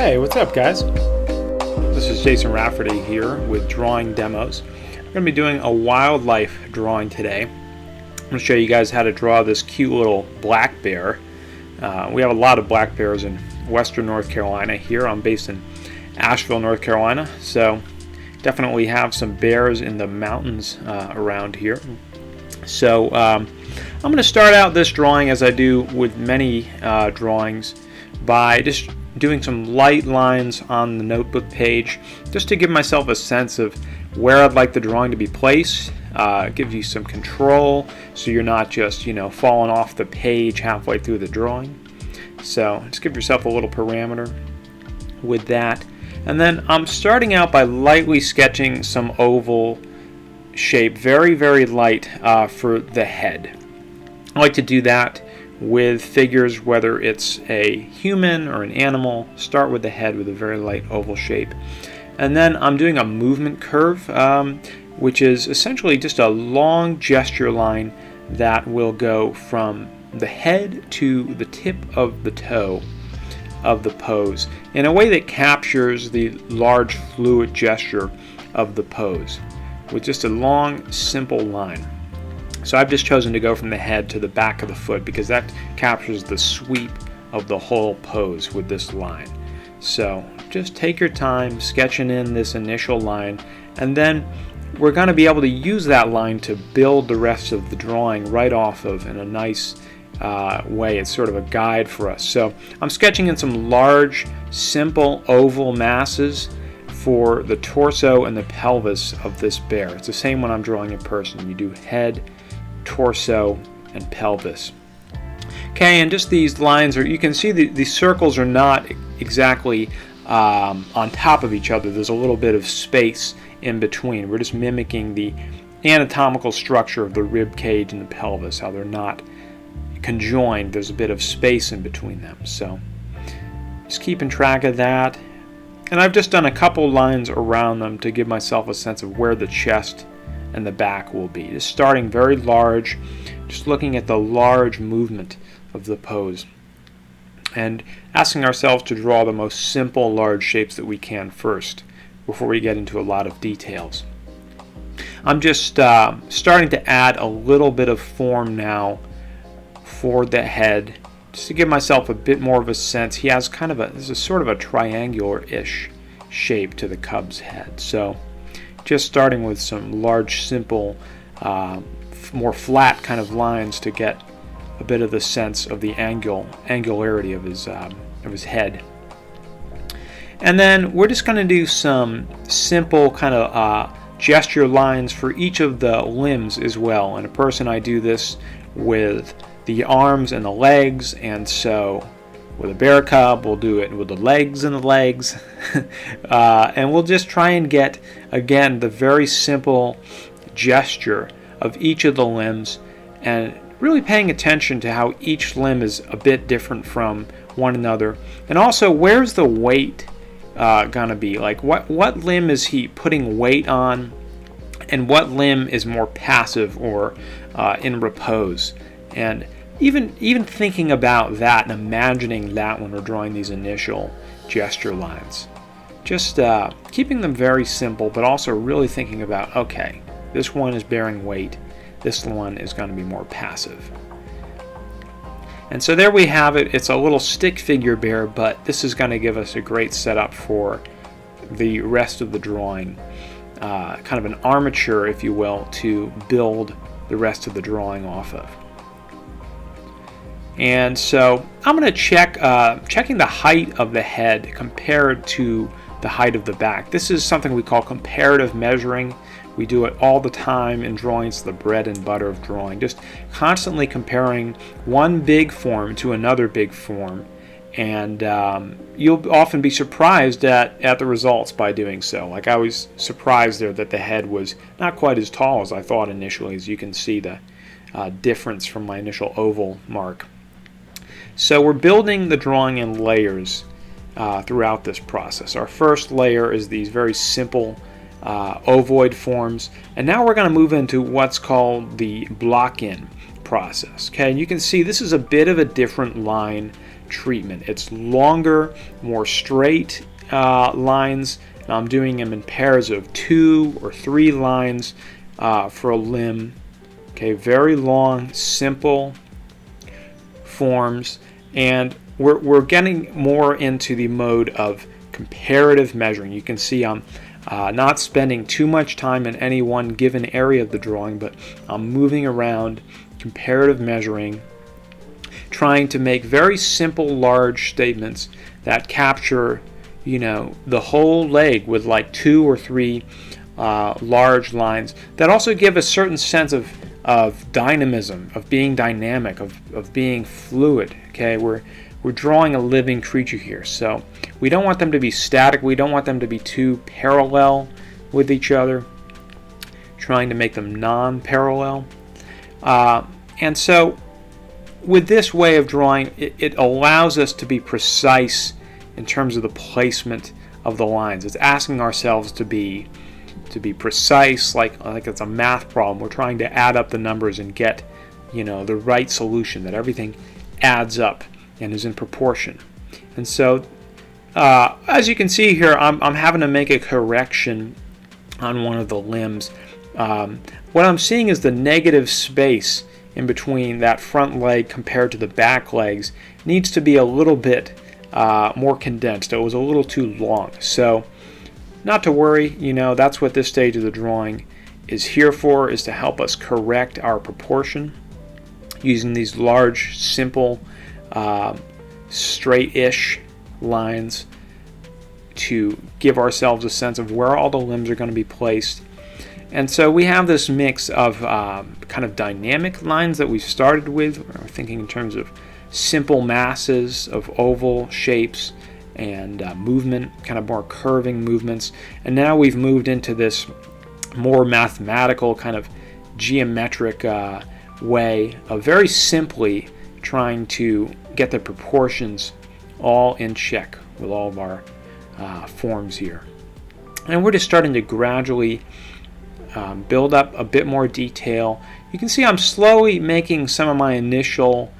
Hey, what's up, guys? This is Jason Rafferty here with Drawing Demos. I'm going to be doing a wildlife drawing today. I'm going to show you guys how to draw this cute little black bear. We have a lot of black bears in western North Carolina here. I'm based in Asheville, North Carolina, so definitely have some bears in the mountains around here. So I'm going to start out this drawing, as I do with many drawings, by just doing some light lines on the notebook page, just to give myself a sense of where I'd like the drawing to be placed. Give you some control, so you're not just falling off the page halfway through the drawing. So just give yourself a little parameter with that. And then I'm starting out by lightly sketching some oval shape, very, very light for the head. I like to do that with figures, whether it's a human or an animal. Start with the head with a very light oval shape. And then I'm doing a movement curve, which is essentially just a long gesture line that will go from the head to the tip of the toe of the pose in a way that captures the large fluid gesture of the pose with just a long, simple line. So I've just chosen to go from the head to the back of the foot because that captures the sweep of the whole pose with this line. So just take your time sketching in this initial line, and then we're going to be able to use that line to build the rest of the drawing right off of in a nice way. It's sort of a guide for us. So I'm sketching in some large, simple oval masses for the torso and the pelvis of this bear. It's the same when I'm drawing a person. You do head, torso, and pelvis. Okay, and just these lines you can see these circles are not exactly on top of each other. There's a little bit of space in between. We're just mimicking the anatomical structure of the rib cage and the pelvis, how they're not conjoined. There's a bit of space in between them. So just keeping track of that. And I've just done a couple lines around them to give myself a sense of where the chest and the back will be. Just starting very large, just looking at the large movement of the pose and asking ourselves to draw the most simple large shapes that we can first before we get into a lot of details. I'm just starting to add a little bit of form now for the head, just to give myself a bit more of a sense. He has there's a sort of a triangular-ish shape to the cub's head. So just starting with some large, simple, more flat kind of lines to get a bit of the sense of the angularity of his head. And then we're just going to do some simple kind of gesture lines for each of the limbs as well. In a person, I do this with the arms and the legs, and so with a bear cub, we'll do it with the legs and the legs. And we'll just try and get, again, the very simple gesture of each of the limbs, and really paying attention to how each limb is a bit different from one another. And also, where's the weight gonna be? Like, what limb is he putting weight on, and what limb is more passive or in repose? And even thinking about that and imagining that when we're drawing these initial gesture lines. Just keeping them very simple, but also really thinking about, okay, this one is bearing weight, this one is going to be more passive. And so there we have it. It's a little stick figure bear, but this is going to give us a great setup for the rest of the drawing. Kind of an armature, if you will, to build the rest of the drawing off of. And so I'm going to checking the height of the head compared to the height of the back. This is something we call comparative measuring. We do it all the time in drawings, the bread and butter of drawing. Just constantly comparing one big form to another big form. And you'll often be surprised at the results by doing so. Like, I was surprised there that the head was not quite as tall as I thought initially, as you can see the difference from my initial oval mark. So we're building the drawing in layers throughout this process. Our first layer is these very simple ovoid forms, and now we're going to move into what's called the block-in process. Okay, and you can see this is a bit of a different line treatment. It's longer, more straight lines, and I'm doing them in pairs of 2 or 3 lines for a limb. Okay, very long, simple forms, and we're getting more into the mode of comparative measuring. You can see I'm not spending too much time in any one given area of the drawing, but I'm moving around, comparative measuring, trying to make very simple, large statements that capture, the whole leg with like 2 or 3 large lines that also give a certain sense of dynamism, of being dynamic, of being fluid. Okay, we're drawing a living creature here, so we don't want them to be static. We don't want them to be too parallel with each other, trying to make them non-parallel. And so with this way of drawing, it allows us to be precise in terms of the placement of the lines. It's asking ourselves to be precise, like it's a math problem. We're trying to add up the numbers and get, the right solution, that everything adds up and is in proportion. And so, as you can see here, I'm having to make a correction on one of the limbs. What I'm seeing is the negative space in between that front leg compared to the back legs needs to be a little bit more condensed. It was a little too long. So, not to worry, that's what this stage of the drawing is here for, is to help us correct our proportion using these large, simple, straight-ish lines to give ourselves a sense of where all the limbs are going to be placed. And so we have this mix of kind of dynamic lines that we started with. We're thinking in terms of simple masses of oval shapes and movement, kind of more curving movements. And now we've moved into this more mathematical, kind of geometric way of very simply trying to get the proportions all in check with all of our forms here. And we're just starting to gradually build up a bit more detail. You can see I'm slowly making some of my initial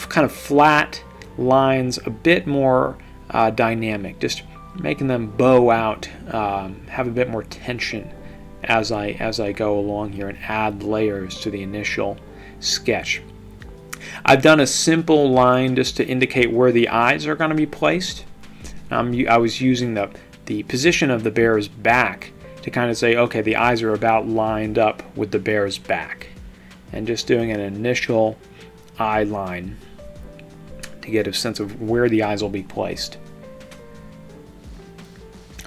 kind of flat lines a bit more dynamic, just making them bow out, have a bit more tension as I go along here and add layers to the initial sketch. I've done a simple line just to indicate where the eyes are going to be placed. I was using the position of the bear's back to kind of say, okay, the eyes are about lined up with the bear's back, and just doing an initial eye line to get a sense of where the eyes will be placed.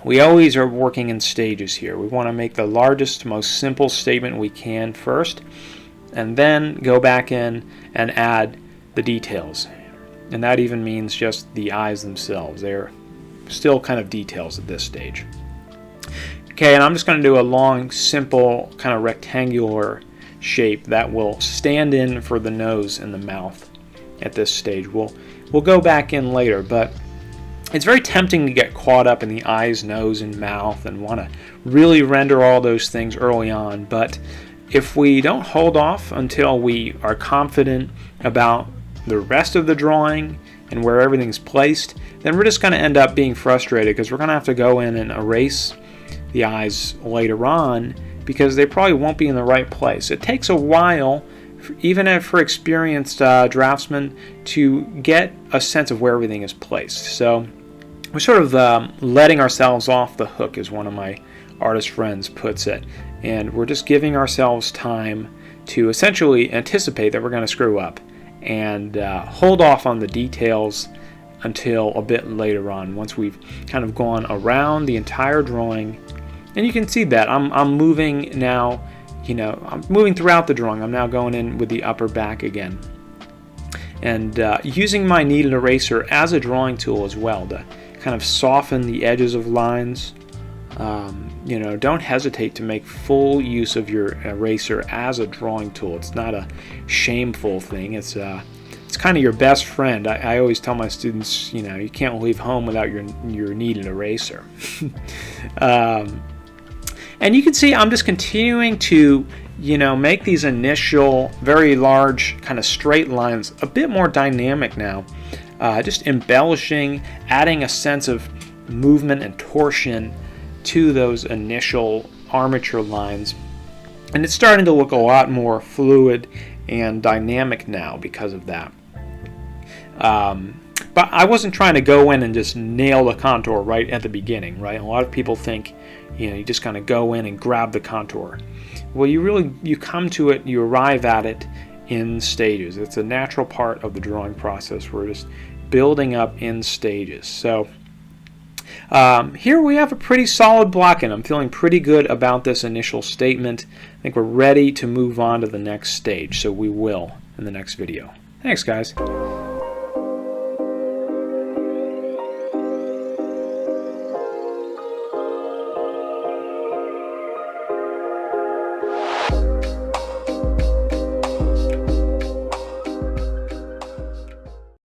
We always are working in stages here. We want to make the largest, most simple statement we can first, and then go back in and add the details. And that even means just the eyes themselves. They're still kind of details at this stage. Okay, and I'm just going to do a long, simple, kind of rectangular shape that will stand in for the nose and the mouth at this stage. We'll go back in later, but it's very tempting to get caught up in the eyes, nose, and mouth and want to really render all those things early on. But if we don't hold off until we are confident about the rest of the drawing and where everything's placed, then we're just going to end up being frustrated, because we're going to have to go in and erase the eyes later on because they probably won't be in the right place. It takes a while, even for experienced draftsmen, to get a sense of where everything is placed. So we're sort of letting ourselves off the hook, as one of my artist friends puts it, and we're just giving ourselves time to essentially anticipate that we're going to screw up and hold off on the details until a bit later on, once we've kind of gone around the entire drawing. And you can see that I'm moving now, I'm moving throughout the drawing. I'm now going in with the upper back again, and using my kneaded eraser as a drawing tool as well to kind of soften the edges of lines. Don't hesitate to make full use of your eraser as a drawing tool. It's not a shameful thing. It's kind of your best friend. I always tell my students, you can't leave home without your kneaded eraser. And you can see I'm just continuing to, make these initial very large kind of straight lines a bit more dynamic now. just embellishing, adding a sense of movement and torsion to those initial armature lines. And it's starting to look a lot more fluid and dynamic now because of that. But I wasn't trying to go in and just nail the contour right at the beginning, right? A lot of people think, you just kind of go in and grab the contour. Well, you come to it, you arrive at it in stages. It's a natural part of the drawing process. We're just building up in stages. So here we have a pretty solid block, and I'm feeling pretty good about this initial statement. I think we're ready to move on to the next stage, so we will in the next video. Thanks, guys.